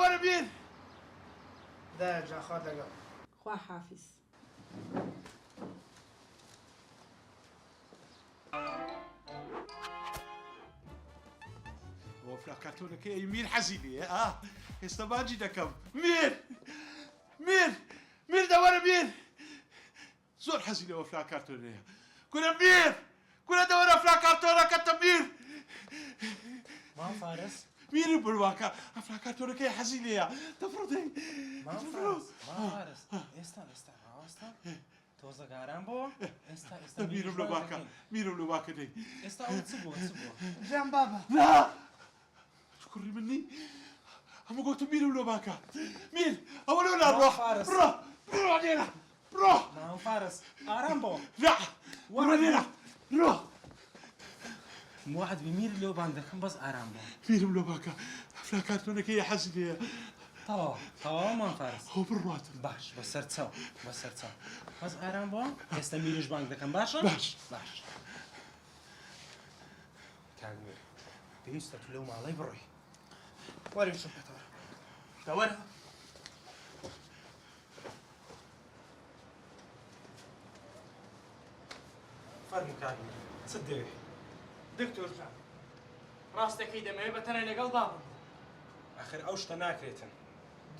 وەرە بیر دایە جاخوا دەگەڵ خوا حافظ ئەوە فراکارتۆنەکەی میر حەزی لێ ئێستا باجی دەکەم میر دەوەرە بیر زۆر حەزی لەوە فراکارتۆنەیە کورە میر کورە دەوەرە فراکارتۆنەکەتە میر مام فارس میری بڕواکە ئەفراکارتۆنەکەی حەزی لێیە دەفڕدەی مام فارس ئێستا ڕاوەستا تۆزە گاران بۆ ئێستا میرم لە واکە دەی ئێستا ئەو چ بووە ژیان بابە نا کوڕی منی هەموو گۆتە میرم لە واکە میر ئەوە لەولا بڕۆ لێرە بڕۆ مام فارس ئارام بۆ نا وەرە لێرە ڕۆ موعد بمیر لەو بان دەکەم بەس ئارام بۆ میرم لە واکە ئەفراکارتۆنەکەی حەزی لێیە تەواو مام فارس ئەو بڕواتە باش بەسەر چاو بەس ئارام بۆ ئێستا میریش بانگ دەکەم باشە باش کاگمیر پێویستە تو لەو ماڵەی بڕۆی وەرە شوکەتەوە دەوەرە فەرموو کاگمیر چت دەوێت دکتۆر جان ڕاستەکەی دەمەوێت بەتەنە لەگەڵ بابم ئاخر ئەو شتە ناکرێتن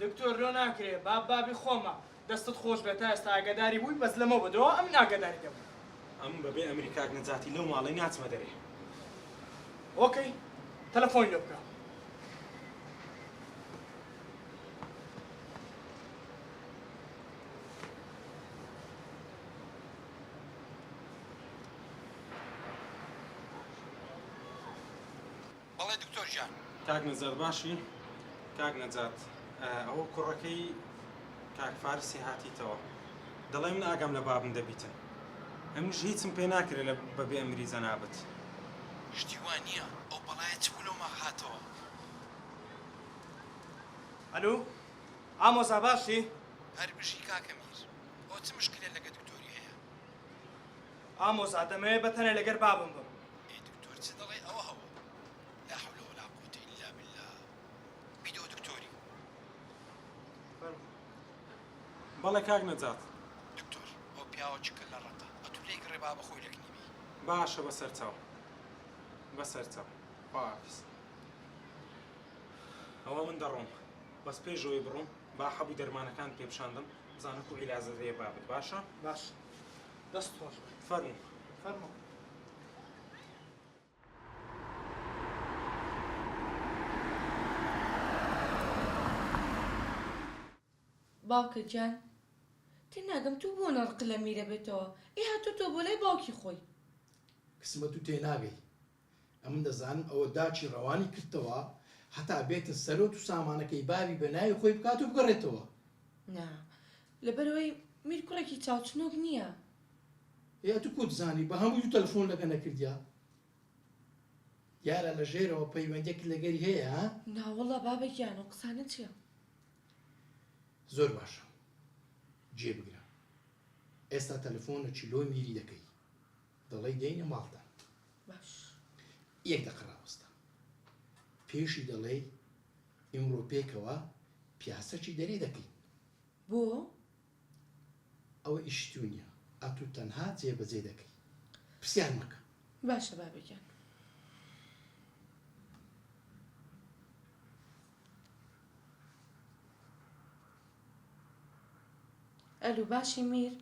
دکتۆر لۆ ناکرێت بابی خۆمە دەستت خۆش بێت تا ئێستا ئاگداری بووی بەس لەمەوە بەدەوە ئەم ناگەداری دەبوو ئەم بەبێ ئەمریکاک نەجاتی لەو ماڵەی ناچمە دەرێ ئۆکەی تەلەفۆنی لێ بکە بەڵێ دکتۆر جان کاک نەجات باشی کاک نەجات ئەوە کوڕەکەی کاک فارسی هاتیتەوە دەڵێ من ئاگام لە بابم دەبیتن ئەمش هیچم پێ ناکرێت لە بەبێ ئەمری زەنابەت شتی وان نییە ئەو بەڵایە چ بوو لەومە هاتەوە ئەلو ئامۆزا باشی هەر بژی کاکە میر ئەو چ مشکلە لەگە دکتۆری هەیە ئامۆزا دەمەوێت بەتەنە لەگەر بابم بم ئێ دکتۆر چ دەڵێ ئەوە هەوە لا حول ولا قوة إلا بالله بیدۆ دکتۆری بەڵێ کاک نەجات دکتۆر ئەو پیاوە چکە لە ڕەتە ئەتو لێی گڕێ با بەخۆی لەکنیبی باشە بەسەر چاو خواحافیز ئەوە من دەڕۆم بەس پێشەوەی بڕۆم با حەبوو دەرمانەکان پێ بشاندم بزانم و عیلازە دەیە بابت باشە باش دەست خۆش فەرموو باوکە جان تێناگەم تو بۆ نەڕق لە میرە بێتەوە هاتوو تۆ بۆ لای باوکی خۆی قسمەت و تێناگەی ئەمن دەزانم ئەوە داچی ڕەوانی کردەوە هەتا بێتە سەرۆت و سامانەکەی بابی بە ناوی خۆی بکات و بگەڕێتەوە نا لەبەرەوەی میر کوڕێکی چاوچنۆک نییە تو کۆت زانی بە هەموو تەلەفۆن لەگە نەکردیا یارە لە ژێرەوە پەیوەندێک لەگەری هەیە ها ناوەڵە بابێکیان و قسانە چییە زۆر باشە جێبگرە ئێستا تەلەفۆنە چیلۆ میری دەکەی دەڵێی دێینە ماڵتان باش یەک دەقڕاوەستە پێشی دەڵێ ئیمڕۆ پێکەوە پیاسەکی دەرێ دەکەی بۆ ئەوە ئیشتونیە ئەتو تەنها جێبەجێ دەکەی پرسیار مەکە باشە بابێکیان ئەلو باشی میر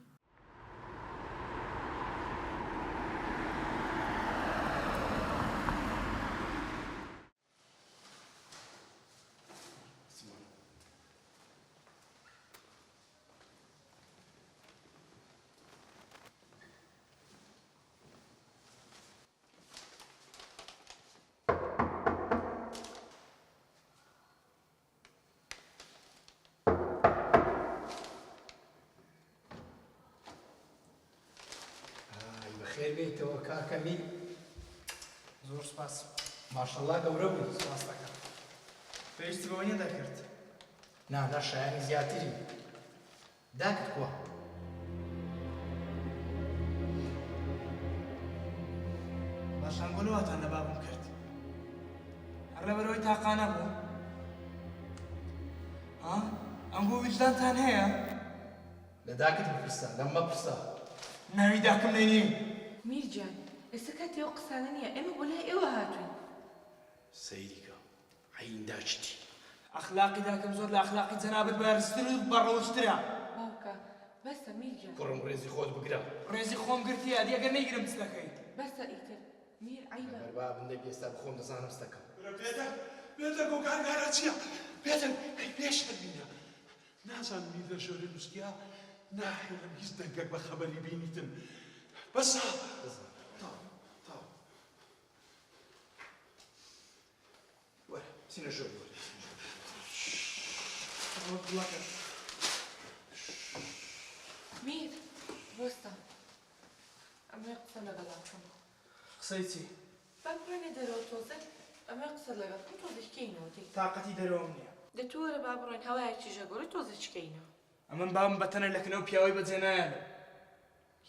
خێر بێتەوە کاکەمی زۆر سپاس ماشەڵڵا گەورە بوو سپاس دەکەم پێویستی بەوە دەکرد نا شایانی زیاتری داکت کووە باشان بۆ لەواتان لە بابم کرد هەر لەبەرەوەی تاقانە بوو ئەوە هیچ شتێکی تر نییە. ئەوە هیچ شتێکی تر نییە. ئەوە هیچ شتێکی تر نییە. باشان بۆ لەواتان لە بابم کرد هەر لەبەرەوەی تاقانە بوو ها ئەم بۆ وجدانتان هەیە لە داکت بپرسە لەم مەپرسە ناوی داکەم لێنی میرجان ئێستا کاتی ئەو قسانە نییە ئێمە بۆ لای ئێوە هاتوین سەیریکە عیندا چتی ئەخلاقی داکەم زۆر لە ئەخلاقی جەنابەت بەرزتر و بەڕەوشترە باوکە بەسە میرجان کوڕم ڕێزی خۆت بگرە ڕێزی خۆم گرتیە دیەگەر نەیگرم چ دەکەیت بەسە ئیتر میر عیبە هەربا بندێک ئێستا بخۆم دەزانم ستەکەم بێتە گۆکارگارە چییە؟ بێتە پێشەرمینە نازان میر لە ژۆرە نووسکیا ناحێڵم هیچ دەنگەک بە خەبەری بینیتن بەسە وەرە بچینە ژۆر میر ڕۆستە ئەمە قسە لەگەڵاکەم قسەی چی با بڕێنێ دەرەوە تۆزە ئەمە قسە لەگەڵ تۆزشکەینەوە دی تااقەتی دەرەوەم نییە دەتووەرە با بڕۆین هەوایەکی ژەگۆڕی تۆزشکەینەوە ئەمن بام بەتەنە لەکنەوە پیاوەی بەجێ نایەنێ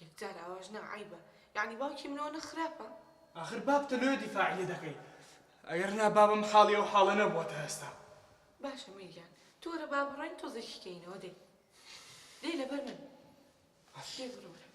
یەکجار ئاواژ نەعیبە یعنی باوکی منەوە نەخراپە آخر باب تەلوێ دیفاعی لێ دەکەیت ئەگەر نا بابم حاڵی ئەو حاڵە نەبووەتە ئێستا باشە میرجان تۆرە با بڕۆین تۆزشکەینەوە دێ دێ لەبەر من دێ بڕۆ